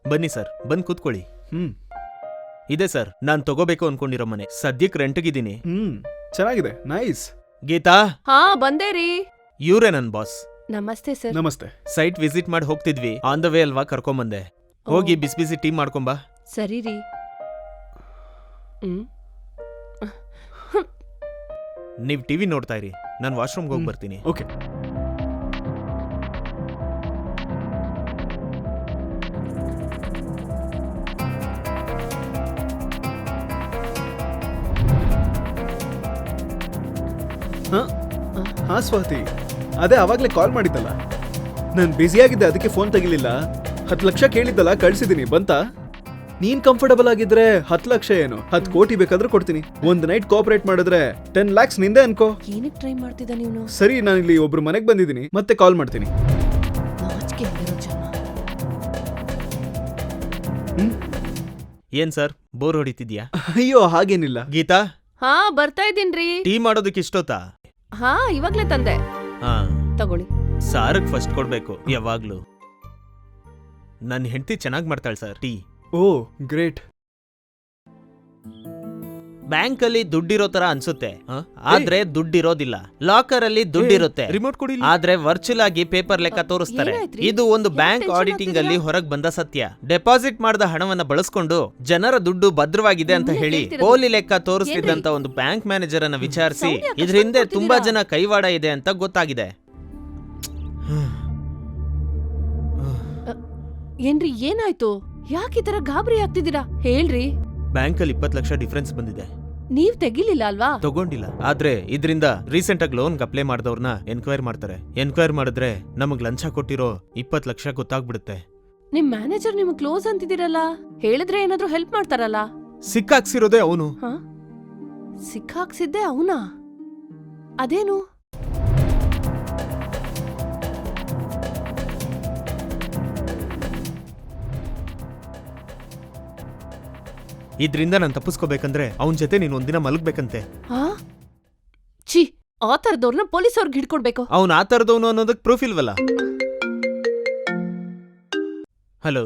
ಬನ್ನಿ ಸರ್, ಬಂದ್ ಕೂತ್ಕೊಳ್ಳಿ. ಹ್ಮ್ ಇದೆ ಸರ್, ನಾನ್ ತಗೋಬೇಕು ಅನ್ಕೊಂಡಿರೋ ಮನೆ. ಸದ್ಯಕ್ಕೆ ರೆಂಟ್ಗಿದ್ದೀನಿ. ಚೆನ್ನಾಗಿದೆ, ನೈಸ್. ಗೀತಾ, ಹಾ ಬಂದೆ ರೀ. ಇವ್ರೇ ನನ್ ಬಾಸ್. ನಮಸ್ತೆ ಸರ್. ನಮಸ್ತೆ. ಸೈಟ್ ವಿಸಿಟ್ ಮಾಡಿ ಹೋಗ್ತಿದ್ವಿ, ಆನ್ ದ ವೇ ಅಲ್ವಾ ಕರ್ಕೊಂಬಂದೆ. ಹೋಗಿ ಬಿಸಿ ಬಿಸಿ ಟೀ ಮಾಡ್ಕೊಂಬಾ. ಸರಿ ರೀ. ನೀವ್ ಟಿವಿ ನೋಡ್ತಾ ಇರಿ, ನಾನು ವಾಶ್ರೂಮ್ಗೆ ಹೋಗಿ ಬರ್ತೀನಿ. ಓಕೆ. ಹಾ ಸ್ವಾತಿ, ಅದೇ ಅವಾಗ್ಲೇ ಕಾಲ್ ಮಾಡಿದ್ದಲ್ಲ. ನಾನು ಬ್ಯುಸಿಯಾಗಿದ್ದೆ, ಅದಕ್ಕೆ ಫೋನ್ ತೆಗಿಲಿಲ್ಲ. 10 ಲಕ್ಷ ಕೇಳಿದ್ದಲ್ಲ, ಕಳ್ಸಿದೀನಿ. ಬಂತಾ? ನೀನ್ ಕಂಫರ್ಟಬಲ್ ಆಗಿದ್ರೆ 10 ಲಕ್ಷ ಏನು 10 ಕೋಟಿ ಬೇಕಾದ್ರೂ ಕೊಡ್ತೀನಿ. ಒಂದ್ ನೈಟ್ ಕೋಆಪರೇಟ್ ಮಾಡಿದ್ರೆ 10 lakhs ನಿಂದೆ ಅನ್ಕೋ. ಏನಕ್ಕೆ ಟ್ರೈ ಮಾಡ್ತಿದ್ದ ನೀನು? ಸರಿ, ನಾನು ಇಲ್ಲಿ ಒಬ್ರು ಮನೆಗೆ ಬಂದಿದ್ದೀನಿ, ಮತ್ತೆ ಕಾಲ್ ಮಾಡ್ತೀನಿ. ಏನ್ ಸರ್, ಬೋರ್ ಹೊಡಿತಿದ್ಯಾ? ಅಯ್ಯೋ ಹಾಗೇನಿಲ್ಲ. ಗೀತಾ, ಹಾ ಬರ್ತಾ ಇದ್ದೀನ್ರಿ. ಟೀ ಮಾಡೋದಕ್ಕೆ ಇಷ್ಟೊತ್ತಾ? ಹಾ ಇವಾಗ್ಲೇ ತಂದೆ. ಹಾ ತಗೊಳ್ಳಿ. ಸಾರಕ್ ಫಸ್ಟ್ ಕೊಡ್ಬೇಕು ಯಾವಾಗ್ಲೂ. ನನ್ನ ಹೆಂಡತಿ ಚೆನ್ನಾಗ್ ಮಾಡ್ತಾಳೆ ಸರ್ ಟೀ. ಓ ಗ್ರೇಟ್. ಬ್ಯಾಂಕ್ ಅಲ್ಲಿ ದುಡ್ಡಿರೋ ತರ ಅನ್ಸುತ್ತೆ, ಆದ್ರೆ ದುಡ್ಡಿರೋದಿಲ್ಲ. ಲಾಕರ್ ಅಲ್ಲಿ ದುಡ್ಡಿರುತ್ತೆ, ರಿಮೋಟ್ ಕೊಡಿ. ಆದ್ರೆ ವರ್ಚುವಲ್ ಆಗಿ ಪೇಪರ್ ಲೆಕ್ಕ ತೋರಿಸ್ತಾರೆ. ಇದು ಒಂದು ಬ್ಯಾಂಕ್ ಆಡಿಟಿಂಗ್ ಅಲ್ಲಿ ಹೊರಗ್ ಬಂದ ಸತ್ಯ. ಡೆಪಾಸಿಟ್ ಮಾಡಿದ ಹಣವನ್ನ ಬಳಸ್ಕೊಂಡು ಜನರ ದುಡ್ಡು ಭದ್ರವಾಗಿದೆ ಅಂತ ಹೇಳಿ ಪೋಲಿ ಲೆಕ್ಕ ತೋರಿಸ್ತಿದ್ದಂತ ಒಂದು ಬ್ಯಾಂಕ್ ಮ್ಯಾನೇಜರ್ ಅನ್ನ ವಿಚಾರಿಸಿ ಇದ್ರ ಹಿಂದೆ ತುಂಬಾ ಜನ ಕೈವಾಡ ಇದೆ ಅಂತ ಗೊತ್ತಾಗಿದೆ. ಏನ್ರಿ ಏನಾಯ್ತು? ಯಾಕೆ ಈ ತರ ಗಾಬರಿ ಆಗ್ತಿದ್ದೀರಾ? ಹೇಳ್ರಿ. ಬ್ಯಾಂಕ್ ಅಲ್ಲಿ 20 ಲಕ್ಷ ಡಿಫರೆನ್ಸ್ ಬಂದಿದೆ. ನೀವ್ ತೆಗಿಲಿಲ್ಲ ಅಲ್ವಾ? ತಗೊಂಡಿಲ್ಲ, ಆದ್ರೆ ಇದರಿಂದ ರೀಸೆಂಟ್ ಆಗಿ ಲೋನ್ ಅಪ್ಲೈ ಮಾಡಿದವ್ರನ್ನ ಎನ್ಕ್ವೈರ್ ಮಾಡ್ತಾರೆ. ಎನ್ಕ್ವೈರ್ ಮಾಡಿದ್ರೆ ನಮಗ್ ಲಂಚ ಕೊಟ್ಟಿರೋ 20 ಲಕ್ಷ ಗೊತ್ತಾಗ್ಬಿಡುತ್ತೆ. ನಿಮ್ ಮ್ಯಾನೇಜರ್ ನಿಮ್ ಕ್ಲೋಸ್ ಅಂತಿದ್ದೀರಲ್ಲ, ಹೇಳಿದ್ರೆ ಏನಾದ್ರೂ ಹೆಲ್ಪ್ ಮಾಡ್ತಾರಲ್ಲ? ಸಿಕ್ಕಾಕ್ಸಿರೋದೇ ಅವನು. ಸಿಕ್ಕಾಕ್ಸಿದ್ದೆ ಅವನಾ? ಅದೇನು? ಇದ್ರಿಂದ ನಾನು ತಪ್ಪಿಸ್ಕೋಬೇಕಂದ್ರೆ ಅವನ್ ಜೊತೆ ನೀನ್ ಒಂದಿನ ಮಲಗ್ಬೇಕಂತೆ. ಛೀ, ಆ ತರದವ್ರನ್ನ ಪೊಲೀಸ್ ಅವ್ರಿಗೆ ಹಿಡ್ಕೊಡ್ಬೇಕು. ಅವ್ನ್ ಆ ತರದವನು ಅನ್ನೋದಕ್ ಪ್ರೂಫ್ ಇಲ್ವಲ್ಲ. ಹಲೋ,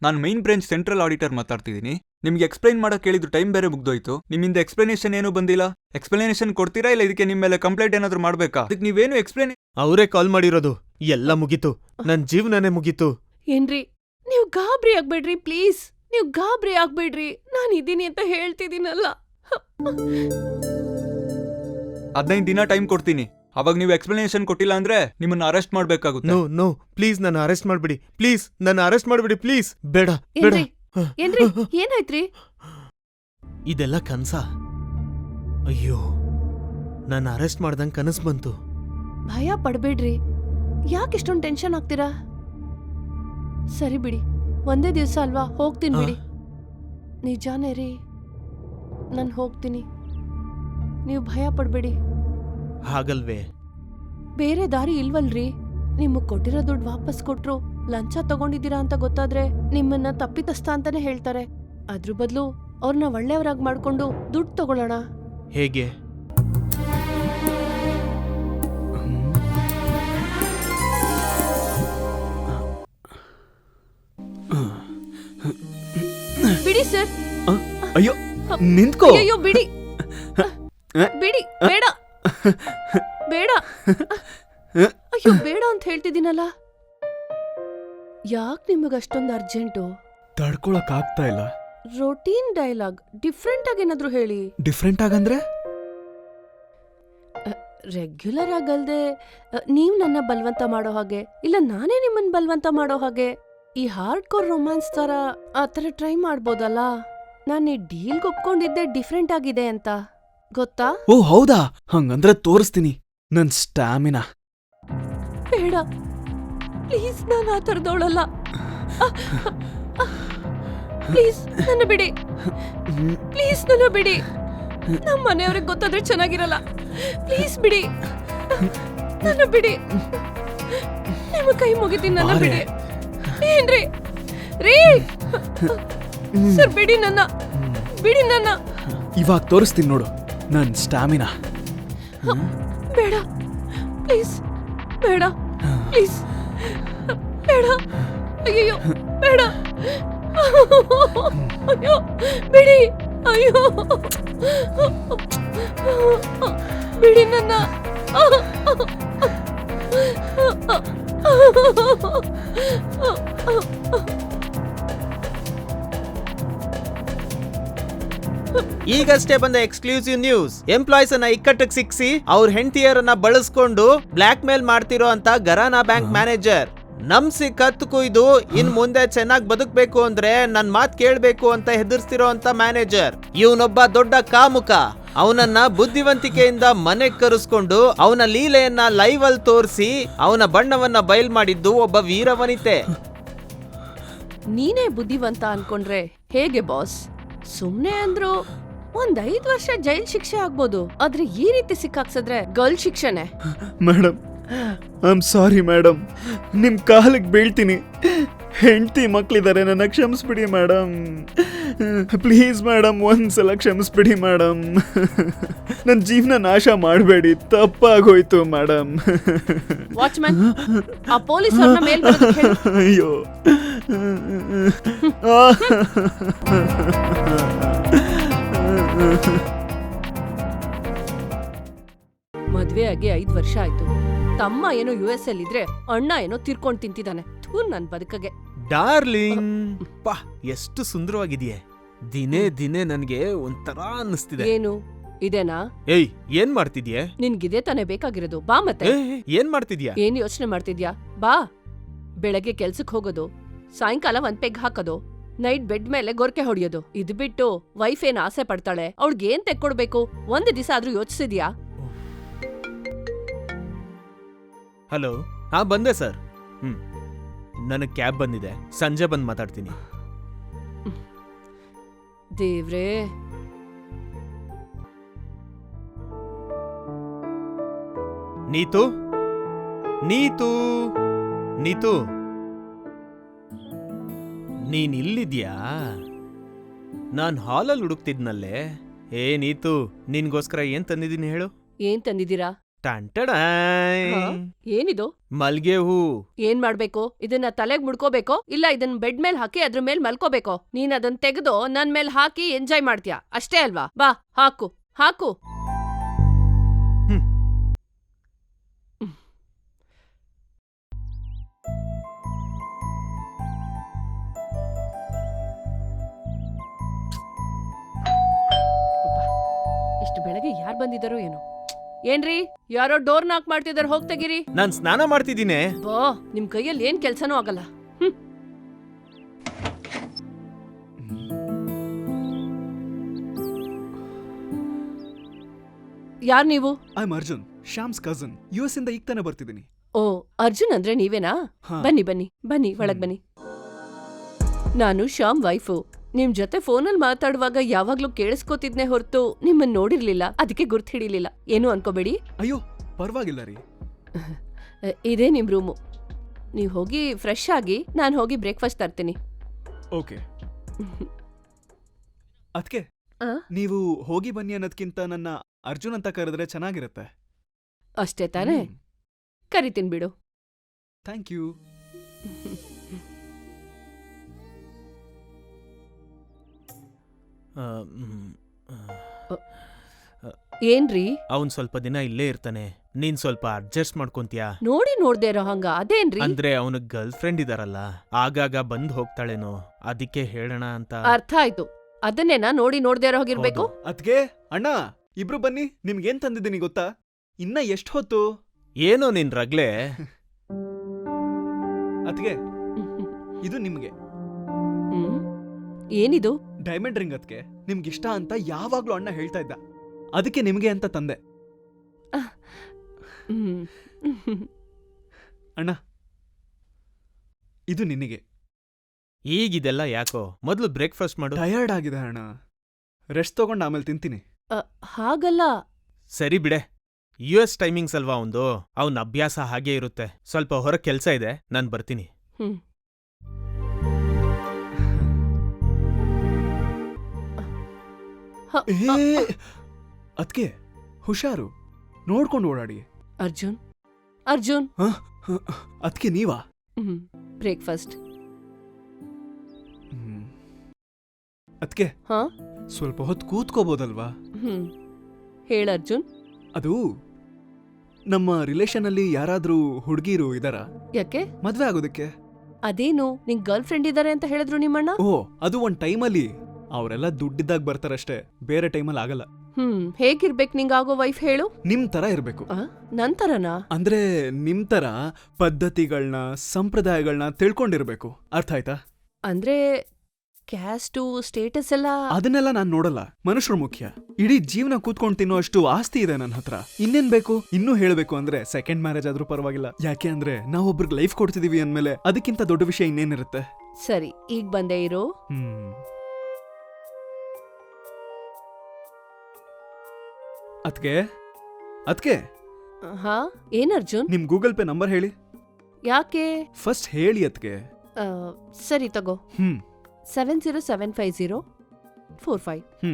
ನಾನು ಮೈನ್ ಬ್ರಾಂಚ್ ಸೆಂಟ್ರಲ್ ಆಡಿಟರ್ ಮಾತಾಡ್ತಿದ್ದೀನಿ. ನಿಮ್ಗೆ ಎಕ್ಸ್ಪ್ಲೈನ್ ಮಾಡಕ್ ಕೇಳಿದ್ರು, ಟೈಮ್ ಬೇರೆ ಮುಗ್ದೋಯ್ತು. ನಿಮ್ಮಿಂದ ಎಕ್ಸ್ಪ್ಲನೇಷನ್ ಏನು ಬಂದಿಲ್ಲ. ಎಕ್ಸ್ಪ್ಲನೇಷನ್ ಕೊಡ್ತೀರಾ ಇಲ್ಲ ಇದಕ್ಕೆ ನಿಮ್ಮ ಮೇಲೆ ಕಂಪ್ಲೇಂಟ್ ಏನಾದ್ರು ಮಾಡ್ಬೇಕಾ? ಅದಕ್ಕೆ ನೀವೇನು ಎಕ್ಸ್ಪ್ಲೇನ್. ಅವರೇ ಕಾಲ್ ಮಾಡಿರೋದು. ಎಲ್ಲ ಮುಗೀತು, ನನ್ ಜೀವನನೇ ಮುಗೀತು. ಏನ್ರಿ, ನೀವು ಗಾಬರಿ ಆಗ್ಬೇಡ್ರಿ ಪ್ಲೀಸ್. ನೀವು ಗಾಬರಿ ಆಗ್ಬೇಡ್ರಿ, ನಾನು ಇದೀನಿ ಅಂತ ಹೇಳ್ತಿದ್ದೀನಲ್ಲ. 15 ದಿನ ಟೈಮ್ ಕೊಡ್ತೀನಿ. ಅವಾಗ ನೀವು ಎಕ್ಸ್ಪ್ಲನೇಷನ್ ಕೊಟ್ಟಿಲ್ಲ ಅಂದ್ರೆ ನಿಮ್ಮನ್ನ ಅರೆಸ್ಟ್ ಮಾಡ್ಬೇಕಾಗುತ್ತೆ. ನೋ ನೋ, ಪ್ಲೀಸ್ ನನ್ನ ಅರೆಸ್ಟ್ ಮಾಡ್ಬಿಡಿ. ಪ್ಲೀಸ್ ನನ್ನ ಅರೆಸ್ಟ್ ಮಾಡ್ಬಿಡಿ, ಪ್ಲೀಸ್. ಬೇಡ ಬೇಡ. ಏನ್ರಿ ಏನಾಯ್ತ್ರಿ? ಇದೆಲ್ಲ ಕನ್ಸ? ಅಯ್ಯೋ, ನನ್ನ ಅರೆಸ್ಟ್ ಮಾಡ್ದಂಗ್ ಕನಸು ಬಂತು. ಭಯ ಪಡ್ಬೇಡ್ರಿ. ಯಾಕೆ ಇಷ್ಟೊಂದು ಟೆನ್ಷನ್ ಆಗ್ತೀರಾ? ಸರಿ ಬಿಡಿ, ಒಂದೇ ದಿವಸ ಅಲ್ವಾ, ಹೋಗ್ತೀನಿ ಬಿಡಿ. ನಿಜಾನೇ ರೀ, ನಾನು ಹೋಗ್ತೀನಿ. ನೀವು ಭಯ ಪಡ್ಬೇಡಿ. ಹಾಗಲ್ವೇ? ಬೇರೆ ದಾರಿ ಇಲ್ವಲ್ರಿ? ನಿಮಗ್ ಕೊಟ್ಟಿರೋ ದುಡ್ಡು ವಾಪಸ್ ಕೊಟ್ರು ಲಂಚ ತಗೊಂಡಿದ್ದೀರಾ ಅಂತ ಗೊತ್ತಾದ್ರೆ ನಿಮ್ಮನ್ನ ತಪ್ಪಿತಸ್ಥ ಅಂತಾನೆ ಹೇಳ್ತಾರೆ. ಅದ್ರ ಬದಲು ಅವ್ರನ್ನ ಒಳ್ಳೆಯವರಾಗಿ ಮಾಡ್ಕೊಂಡು ದುಡ್ಡು ತಗೊಳ್ಳೋಣ. ಹೇಗೆ? ಬಿಡಿ ಸರ್. ಅಯ್ಯೋ ನಿಂತ್ಕೋ. ಅಯ್ಯೋ ಬಿಡಿ ಬಿಡಿ. ಬೇಡ ಬೇಡ. ಅಯ್ಯೋ ಬೇಡ ಅಂತ ಹೇಳ್ತಿದ್ದೀನಲ್ಲ. ಯಾಕೆ ನಿಮಗ್ ಅಷ್ಟೊಂದು ಅರ್ಜೆಂಟು? ತಡ್ಕೊಳಕ್ ಆಗ್ತಾ ಇಲ್ಲ. ರೊಟೀನ್ ಡೈಲಾಗ್ ಡಿಫ್ರೆಂಟ್ ಆಗಿ ಏನಾದ್ರು ಹೇಳಿ. ಡಿಫ್ರೆಂಟ್ ಆಗಂದ್ರೆ? ರೆಗ್ಯುಲರ್ ಆಗಲ್ದೆ ನೀವ್ ನನ್ನ ಬಲವಂತ ಮಾಡೋ ಹಾಗೆ, ಇಲ್ಲ ನಾನೇ ನಿಮ್ಮನ್ ಬಲವಂತ ಮಾಡೋ ಹಾಗೆ. ಈ ಹಾರ್ಡ್ ಕೋರ್ ರೊಮ್ಯಾನ್ಸ್ ತರ ಆ ತರ ಟ್ರೈ ಮಾಡ್ಬೋದಲ್ಲ. ನಾನು ಈ ಡೀಲ್ಗೆ ಒಪ್ಕೊಂಡಿದ್ದೆ ಡಿಫ್ರೆಂಟ್ ಆಗಿದೆ ಅಂತ ಗೊತ್ತಾ? ಓ ಹೌದಾ? ಹಂಗಂದ್ರೆ ತೋರಿಸ್ತೀನಿ ನನ್ ಸ್ಟಾಮಿನಾ. ಬೇಡ ಪ್ಲೀಸ್, ನಾನು ಆ ಥರದವಳಲ್ಲ. ಪ್ಲೀಸ್ ನನ್ನ ಬಿಡಿ. ಪ್ಲೀಸ್ ನನ್ನ ಬಿಡಿ. ನಮ್ಮ ಮನೆಯವ್ರಿಗೆ ಗೊತ್ತಾದ್ರೆ ಚೆನ್ನಾಗಿರಲ್ಲ. ಪ್ಲೀಸ್ ಬಿಡಿ, ನನ್ನ ಬಿಡಿ. ನಿಮ್ಮ ಕೈ ಮುಗಿತೀನಿ, ನನ್ನ ಬಿಡಿ. ಏನ್ರಿ ರೀ? ಸರ್ ಬಿಡಿ ನನ್ನ, ಬಿಡಿ ನನ್ನ. ಇವಾಗ ತೋರಿಸ್ತೀನಿ ನೋಡು ನನ್ ಸ್ಟಾಮಿನಾ. ಬೇಡ ಪ್ಲೀಸ್, ಬೇಡ ಪ್ಲೀಸ್, ಬೇಡ. ಅಯ್ಯೋ ಬೇಡ. ಅಯ್ಯೋ ಬಿಡಿ, ಅಯ್ಯೋ ಬಿಡಿ ನನ್ನ. ಈಗಷ್ಟೇ ಬಂದ ಎಕ್ಸ್ಕ್ಲೂಸಿವ್ ನ್ಯೂಸ್. ಎಂಪ್ಲಾಯ್ಸ್ ಅನ್ನ ಇಕ್ಕಟ್ಟಿಗೆ ಸಿಕ್ಸಿ ಅವ್ರ ಹೆಂಡತಿಯರನ್ನ ಬಳಸ್ಕೊಂಡು ಬ್ಲಾಕ್ ಮೇಲ್ ಮಾಡ್ತಿರೋ ಅಂತ ಗರಾನಾ ಬ್ಯಾಂಕ್ ಮ್ಯಾನೇಜರ್ ನಮ್ಸಿ ಕತ್ತು ಕುಯ್ದು ಇನ್ ಮುಂದೆ ಚೆನ್ನಾಗಿ ಬದುಕ್ಬೇಕು ಅಂದ್ರೆ ನನ್ ಮಾತ್ ಕೇಳ್ಬೇಕು ಅಂತ ಹೆದರ್ಸ್ತಿರೋ ಅಂತ ಮ್ಯಾನೇಜರ್. ಇವನೊಬ್ಬ ದೊಡ್ಡ ಕಾಮುಕ. ಅವನನ್ನ ಬುದ್ಧಿವಂತಿಕೆಯಿಂದ ಮನೆಗ್ ಕರೆಸ್ಕೊಂಡು ಅವನ ಲೀಲೆಯನ್ನ ಲೈವ್ ಅಲ್ಲಿ ತೋರಿಸಿ ಅವನ ಬಣ್ಣವನ್ನ ಬಯಲ್ ಮಾಡಿದ್ದು ಒಬ್ಬ ವೀರವನಿತೆ. ನೀನೇ ಬುದ್ಧಿವಂತ ಅನ್ಕೊಂಡ್ರೆ ಹೇಗೆ ಬಾಸ್? ಸುಮ್ನೆ ಅಂದ್ರು 5 ವರ್ಷ ಜೈಲ್ ಶಿಕ್ಷೆ ಆಗ್ಬೋದು, ಆದ್ರೆ ಈ ರೀತಿ ಸಿಕ್ಕಾಕ್ಸಿದ್ರೆ ಗರ್ಲ್ ಶಿಕ್ಷೆನೆ. Madam I am sorry madam, ನಿಮ್ ಕಾಲಿಗೆ ಬೀಳ್ತೀನಿ. ಹೆಂಡತಿ ಮಕ್ಳಿದ್ದಾರೆ, ನನ್ನ ಕ್ಷಮಿಸ್ಬಿಡಿ ಮೇಡಮ್. ಪ್ಲೀಸ್ ಮೇಡಮ್, ಒಂದ್ಸಲ ಕ್ಷಮಿಸ್ಬಿಡಿ ಮೇಡಮ್. ನನ್ನ ಜೀವನ ನಾಶ ಮಾಡಬೇಡಿ, ತಪ್ಪಾಗೋಯ್ತು ಮೇಡಮ್. ವಾಚ್ಮನ್, ಆ ಪೊಲೀಸರನ್ನ ಮೇಲ್ ಬರೋದಕ್ಕೆ ಹೇಳು. ಅಯ್ಯೋ ಮದ್ವೆ ಆಗಿ 5 ವರ್ಷ ಆಯ್ತು. ತಮ್ಮ ಏನೋ US ಅಲ್ಲಿ ಇದ್ರೆ ಅಣ್ಣ ಏನೋ ತಿರ್ಕೊಂಡ್ ತಿಂತಿದ್ದಾನೆ. ಥೂ ನನ್ ಬದುಕಗೆ. ಡಾರ್ಲಿಂಗ್, ಪಾ ಎಷ್ಟು ಸುಂದರವಾಗಿದೆಯೇ. ದಿನೇ ದಿನೇ ನನ್ಗೆ ಒಂಥರ ಅನ್ನಿಸ್ತಿದೆ. ಏನು ಇದೇನಾ? ಏಯ್, ಏನ್ ಮಾಡ್ತಿದ್ಯೆ? ನಿನ್ಗಿದೇ ತಾನೇ ಬೇಕಾಗಿರೋದು. ಬಾ ಮತ್ತೆ. ಏನ್ ಮಾಡ್ತಿದ್ಯಾ? ಏನ್ ಯೋಚನೆ ಮಾಡ್ತಿದ್ಯಾ? ಬಾ. ಬೆಳಗ್ಗೆ ಕೆಲ್ಸಕ್ ಹೋಗೋದು, ಸಾಯಂಕಾಲ ಒಂದ್ ಪೆಗ್ ಹಾಕೋದು, ನೈಟ್ ಬೆಡ್ ಮೇಲೆ ಗೊರ್ಕೆ ಹೊಡಿಯೋದು. ಇದು ಬಿಟ್ಟು ವೈಫ್ ಏನ್ ಆಸೆ ಪಡ್ತಾಳೆ, ಅವಳಿಗೇನ್ ತೆಕ್ಕೊಡ್ಬೇಕು? ಒಂದ್ ದಿವಸ ಆದ್ರೂ ಯೋಚಿಸಿದ್ಯಾ? ಹಲೋ, ಹಾ ಬಂದೆ ಸರ್. ನನಗ್ ಕ್ಯಾಬ್ ಬಂದಿದೆ, ಸಂಜೆ ಬಂದ್ ಮಾತಾಡ್ತೀನಿ. ದೇವ್ರೇ, ನೀತು ನೀತು ನೀತು, ನೀನ್ ಇಲ್ಲಿದ್ಯಾ? ನಾನ್ ಹಾಲಲ್ಲಿ ಹುಡುಕ್ತಿದ್ನಲ್ಲೇ. ಏ ನೀತು, ನಿನ್ಗೋಸ್ಕರ ಏನ್ ತಂದಿದ್ದೀನಿ ಹೇಳು? ಏನ್ ತಂದಿದ್ದೀರಾ? ಏನಿದು? ಮಲ್ಗೆ ಹೂ. ಏನ್ ಮಾಡ್ಬೇಕು? ಇದನ್ನ ತಲೆಗ್ ಮುಡ್ಕೋಬೇಕೋ ಇಲ್ಲ ಇದನ್ನ ಬೆಡ್ ಮೇಲ್ ಹಾಕಿ ಅದ್ರ ಮೇಲ್ ಮಲ್ಕೋಬೇಕೋ? ನೀನ್ ಅದನ್ನ ತೆಗೆದು ನನ್ ಮೇಲ್ ಹಾಕಿ ಎಂಜಾಯ್ ಮಾಡ್ತೀಯಾ ಅಷ್ಟೇ ಅಲ್ವಾ? ಬಾ ಹಾಕು ಹಾಕು. ಇಷ್ಟು ಬೆಳಗ್ಗೆ ಯಾರ್ ಬಂದಿದ್ದಾರೋ ಏನೋ. ಏನ್ರಿ, ಯಾರೋ ಡೋರ್ ನಾಕ್ ಮಾಡ್ತಿದಾರ, ಹೋಗ್ ತೆಗೀರಿ. ನಾನ್ ಸ್ನಾನ ಮಾಡ್ತಿದ್ದೀನಿ. ಬಾ, ನಿಮ್ ಕೈಯಲ್ಲಿ ಏನ್ ಕೆಲ್ಸನೂ ಆಗಲ್ಲ. ಯಾರ್ ನೀವು? I am Arjun, Shyam's cousin. US ಇಂದ ಈಗ ತಾನೇ ಬರ್ತಿದ್ದೀನಿ. ಓ, ಅರ್ಜುನ್ ಅಂದ್ರೆ ನೀವೇನಾ? ಹಾ. ಬನ್ನಿ ಬನ್ನಿ ಬನ್ನಿ, ಒಳಗ್ ಬನ್ನಿ. ನಾನು ಶ್ಯಾಮ್ ವೈಫು. ನಿಮ್ ಜೊತೆ ಫೋನಲ್ಲಿ ಮಾತಾಡುವಾಗ ಯಾವಾಗ್ಲೂ ಕೇಳಿಸ್ಕೊತಿದ್ನೆ ಹೊರತು ನಿಮ್ಮನ್ ನೋಡಿರ್ಲಿಲ್ಲ, ಅದಕ್ಕೆ ಗುರ್ತ್ ಹಿಡಿಲಿಲ್ಲ. ಏನು ಅನ್ಕೋಬೇಡಿ. ಅಯ್ಯೋ ಪರವಾಗಿಲ್ಲ ರೀ. ಇದೇ ನಿಮ್ ರೂಮು. ನೀವ್ ಹೋಗಿ ಫ್ರೆಶ್ ಆಗಿ, ನಾನ್ ಹೋಗಿ ಬ್ರೇಕ್ಫಾಸ್ಟ್ ತರ್ತೀನಿ. ಓಕೆ. ಅದ್ಕೆ ಆ? ನೀವು ಹೋಗಿ ಬನ್ನಿ ಅನ್ನೋದ್ಕಿಂತ ನನ್ನ ಅರ್ಜುನ್ ಅಂತ ಕರೆದ್ರೆ ಚೆನ್ನಾಗಿರುತ್ತೆ. ಅಷ್ಟೇ ತಾನೇ? ಕರಿತೀನಿ ಬಿಡು. Thank you. ಏನ್ರಿ? ಅವನ್ ಸ್ವಲ್ಪ ದಿನ ಇಲ್ಲೇ ಇರ್ತಾನೆ, ನೀನ್ ಸ್ವಲ್ಪ ಅಡ್ಜಸ್ಟ್ ಮಾಡ್ಕೊಂತೀಯಾ? ನೋಡ್ದೇ ಇರೋ ಹಂಗ ಅದೇನ್ರಿ? ಅಂದ್ರೆ ಅವನ ಗರ್ಲ್ ಫ್ರೆಂಡ್ ಇದಾರಲ್ಲ, ಆಗಾಗ ಬಂದ್ ಹೋಗ್ತಾಳೇನೋ, ಅದಕ್ಕೆ ಹೇಳೋಣ ಅಂತ. ಅರ್ಥ ಆಯ್ತು. ಅದನ್ನೇನಾ ನೋಡ್ದೇ ಇರೋ ಹೋಗಿರ್ಬೇಕು? ಅದ್ಕೆ ಅಣ್ಣ, ಇಬ್ರು ಬನ್ನಿ. ನಿಮ್ಗೇನ್ ತಂದಿದ್ದೀನಿ ಗೊತ್ತಾ? ಇನ್ನ ಎಷ್ಟ್ ಹೊತ್ತು? ಏನೋ ನಿನ್ ರಗ್ಲೆ. ಅದ್ಕೆ ಇದು ನಿಮ್ಗೆ. ಏನಿದು? Diamond ring. ಅದ್ಕೆ ನಿಮ್ಗಿಷ್ಟ ಅಂತ ಯಾವಾಗ್ಲೂ ಅಣ್ಣ ಹೇಳ್ತಾ ಇದ್ದ, ಅದಕ್ಕೆ ನಿಮ್ಗೆ ಅಂತ ತಂದೆ. ಅಣ್ಣ, ಇದು ನಿನಗೆ. ಈಗಿದೆಲ್ಲ ಯಾಕೋ? ಮೊದ್ಲು ಬ್ರೇಕ್ಫಾಸ್ಟ್ ಮಾಡು. ಟಯರ್ಡ್ ಆಗಿದೆ ಅಣ್ಣ, ರೆಸ್ಟ್ ತಗೊಂಡು ಆಮೇಲೆ ತಿಂತೀನಿ. ಹಾಗಲ್ಲ. ಸರಿ ಬಿಡೆ, US ಟೈಮಿಂಗ್ಸ್ ಅಲ್ವಾ ಅವಂದು, ಅವನ ಅಭ್ಯಾಸ ಹಾಗೆ ಇರುತ್ತೆ. ಸ್ವಲ್ಪ ಹೊರ ಕೆಲ್ಸ ಇದೆ, ನಾನ್ ಬರ್ತೀನಿ. ಅದ್ಕೆ ಹುಷಾರು, ನೋಡ್ಕೊಂಡು ಓಡಾಡಿ. ಅರ್ಜುನ್, ಅರ್ಜುನ್. ಅದ್ಕೆ ನೀವಾ? ಬ್ರೇಕ್ಫಾಸ್ಟ್. ಅದ್ಕೆ ಹಾ ಸ್ವಲ್ಪ ಹೊತ್ತು ಕೂತ್ಕೋಬೋದಲ್ವಾ? ಹೇಳ ಅರ್ಜುನ್. ಅದು ನಮ್ಮ ರಿಲೇಷನ್ ಅಲ್ಲಿ ಯಾರಾದ್ರೂ ಹುಡುಗಿರು ಇದಾರ ಯಾಕೆ? ಮದ್ವೆ ಆಗೋದಕ್ಕೆ? ಅದೇನು ನಿಂಗ್ ಗರ್ಲ್ ಫ್ರೆಂಡ್ ಇದಾರೆ ಅಂತ ಹೇಳಿದ್ರು ನಿಮ್ಮಣ್ಣ? ಓ, ಅದು ಒಂದ್ ಟೈಮಲ್ಲಿ ಅವರೆಲ್ಲ ದುಡ್ಡಿದ್ದಾಗ ಬರ್ತಾರಷ್ಟೇ, ಬೇರೆ ಟೈಮಲ್ಲಿ ಆಗಲ್ಲ. ಹೇಗಿರ್ಬೇಕು ನಿಂಗಾಗೋ ವೈಫ್ ಹೇಳು? ನಿಮ್ ತರ ಇರ್ಬೇಕು. ನಂತರನಾ? ಅಂದ್ರೆ ನಿಮ್ ತರ ಪದ್ಧತಿಗಳನ್ನ ಸಂಪ್ರದಾಯಗಳನ್ನ ತಿಳ್ಕೊಂಡಿರ್ಬೇಕು. ಅರ್ಥ ಆಯ್ತಾ? ಅಂದ್ರೆ ಕ್ಯಾಸ್ಟು ಸ್ಟೇಟಸ್ ಎಲ್ಲ ಅದನ್ನೆಲ್ಲ ನಾನ್ ನೋಡಲ್ಲ, ಮನುಷ್ಯರು ಮುಖ್ಯ. ಇಡೀ ಜೀವನ ಕೂತ್ಕೊಂಡು ತಿನ್ನೋ ಅಷ್ಟು ಆಸ್ತಿ ಇದೆ ನನ್ನ ಹತ್ರ. ಇನ್ನೇನ್ ಬೇಕು? ಇನ್ನೂ ಹೇಳ್ಬೇಕು ಅಂದ್ರೆ ಸೆಕೆಂಡ್ ಮ್ಯಾರೇಜ್ ಆದ್ರೂ ಪರವಾಗಿಲ್ಲ. ಯಾಕೆ ಅಂದ್ರೆ ನಾವೊಬ್ರಿಗೆ ಲೈಫ್ ಕೊಡ್ತಿದೀವಿ ಅಂದ್ಮೇಲೆ ಅದಕ್ಕಿಂತ ದೊಡ್ಡ ವಿಷಯ ಇನ್ನೇನಿರುತ್ತೆ? ಸರಿ, ಈಗ ಬಂದೇ ಇರೋ. ಅದ್ಕೆ ಹಾ ಏನ್ ಅರ್ಜುನ್? ನಿಮ್ ಗೂಗಲ್ ಪೇ ನಂಬರ್ ಹೇಳಿ. ಯಾಕೆ? ಫಸ್ಟ್ ಹೇಳಿ ಅದ್ಕೆ. ಸರಿ ತಗೋ. 70750445.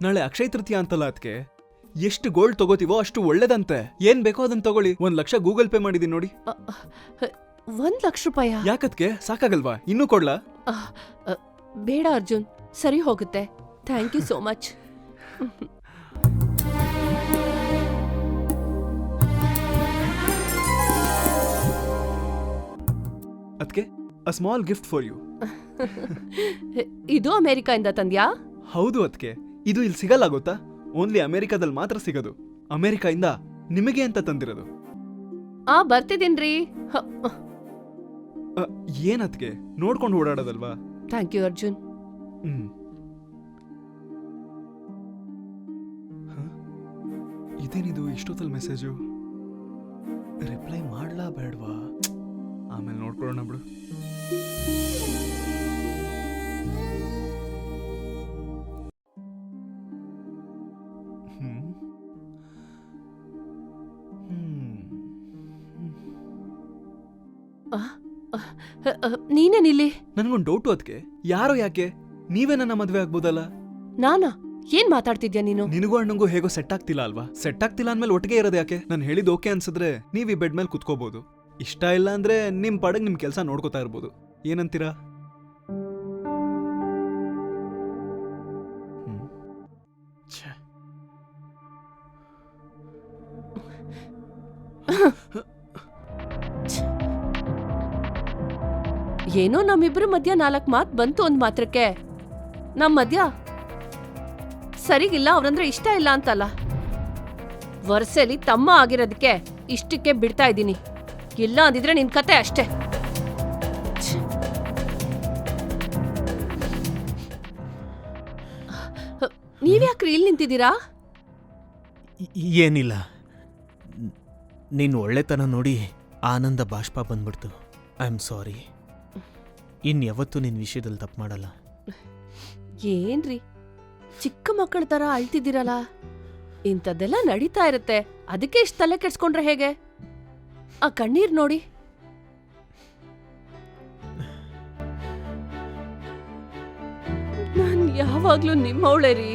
ನಾಳೆ ಅಕ್ಷಯ ತೃತೀಯ ಅಂತಲ್ಲ ಅದ್ಕೆ. ಎಷ್ಟು ಗೋಲ್ಡ್ ತಗೋತೀವೋ ಅಷ್ಟು ಒಳ್ಳೇದಂತೆ. ಏನ್ ಬೇಕೋ ಅದನ್ನ ತಗೊಳ್ಳಿ. 1 ಲಕ್ಷ ಗೂಗಲ್ ಪೇ ಮಾಡಿದೀನಿ ನೋಡಿ. 1 ಲಕ್ಷ ರೂಪಾಯ? ಯಾಕದ್ಕೆ? ಸಾಕಾಗಲ್ವಾ? ಇನ್ನೂ ಕೊಡ್ಲಾ? ಬೇಡ ಅರ್ಜುನ್, ಸರಿ ಹೋಗುತ್ತೆ. Thank you so much. ಅದ್ಕೆ a small gift for you. ಇದು ಅಮೆರಿಕಾಯಿಂದ ತಂದ್ಯಾ? ಹೌದು ಅದ್ಕೆ. ಇದು ಇಲ್ಲಿ ಸಿಗಲ್ಲ ಗೊತ್ತಾ? ಓನ್ಲಿ ಅಮೆರಿಕಾದಲ್ಲಿ ಮಾತ್ರ ಸಿಗೋದು. ಅಮೆರಿಕಾಯಿಂದ ನಿಮಗೆ ಅಂತ ತಂದಿರೋದು. ಬರ್ತಿದ್ದೀನ್ರಿ. ಏನದ್ಕೆ? ನೋಡ್ಕೊಂಡು ಓಡಾಡೋದಲ್ವಾ? Thank you Arjun. ಇದೇನಿದು ಇಷ್ಟೊತ್ತಲ್ಲಿ ಮೆಸೇಜು? ರಿಪ್ಲೈ ಮಾಡ್ಲಾ ಬೇಡ್ವಾ? ಆಮೇಲೆ ನೋಡ್ಕೊಳ್ಳೋಣ ಬಿಡು. ನೀನೇನಿಲ್ಲಿ? ನನ್ಗೊಂದು ಡೌಟು ಅದ್ಕೆ. ಯಾರೋ ಯಾಕೆ? ನೀವೇ ನನ್ನ ಮದ್ವೆ ಆಗ್ಬೋದಲ್ಲ? ನಾನಾ? ಏನ್ ಮಾತಾಡ್ತಿದ್ಯಾ ನೀನು? ನಿನಗೂ ಅಣ್ಣಂಗೂ ಹೇಗೋ ಸೆಟ್ ಆಗ್ತಿಲ್ಲ ಅಲ್ವಾ? ಸೆಟ್ ಆಗ್ತಿಲ್ಲ ಅಂದ್ಮೇಲೆ ಒಟ್ಟಿಗೆ ಇರೋದು ಯಾಕೆ? ನಾನು ಹೇಳಿದ್ ಓಕೆ ಅನ್ಸಿದ್ರೆ ನೀವ್ ಈ ಬೆಡ್ ಮೇಲೆ ಕುತ್ಕೋಬಹುದು. ಇಷ್ಟ ಇಲ್ಲ ಅಂದ್ರೆ ನಿಮ್ ಪಾಡಗ್ ನಿಮ್ ಕೆಲ್ಸ ನೋಡ್ಕೋತಾ ಇರ್ಬೋದು. ಏನಂತೀರಾ? ಏನೋ ನಮ್ಮಿಬ್ರ ಮಧ್ಯ 4 ಮಾತ್ ಬಂತು ಒಂದ್ ಮಾತ್ರಕ್ಕೆ. ನಮ್ ಮಧ್ಯ ಸರಿಗಿಲ್ಲ, ಅವ್ರಂದ್ರೆ ಇಷ್ಟ ಇಲ್ಲ ಅಂತಲ್ಲ. ವರ್ಷಲಿ ತಮ್ಮ ಆಗಿರೋದಕ್ಕೆ ಇಷ್ಟಕ್ಕೆ ಬಿಡ್ತಾ ಇದ್ದೀನಿ. ಇಲ್ಲ ಅಂದಿದ್ರೆ ನಿನ್ ಕತೆ ಅಷ್ಟೇ. ನೀವ್ಯಾಕ್ರಿ ಇಲ್ಲಿ ನಿಂತಿದ್ದೀರಾ? ಏನಿಲ್ಲ, ನಿನ್ ಒಳ್ಳೆತನ ನೋಡಿ ಆನಂದ ಬಾಷ್ಪ ಬಂದ್ಬಿಡ್ತು. ಐ ಆಮ್ ಸಾರಿ. ಇನ್ಯಾವತ್ತೂ ನಿನ್ ವಿಷಯದಲ್ಲಿ ತಪ್ಪು ಮಾಡಲ್ಲ. ಏನ್ರಿ ಚಿಕ್ಕ ಮಕ್ಕಳ ತರ ಅಳ್ತಿದ್ದೀರಲ್ಲ? ಇಂಥದ್ದೆಲ್ಲ ನಡೀತಾ ಇರುತ್ತೆ, ಅದಕ್ಕೆ ಇಷ್ಟ ತಲೆ ಕೆಡ್ಸ್ಕೊಂಡ್ರೆ ಹೇಗೆ? ಆ ಕಣ್ಣೀರ್ ನೋಡಿ. ನಾನ್ ಯಾವಾಗ್ಲೂ ನಿಮ್ಮವಳೇ ರೀ.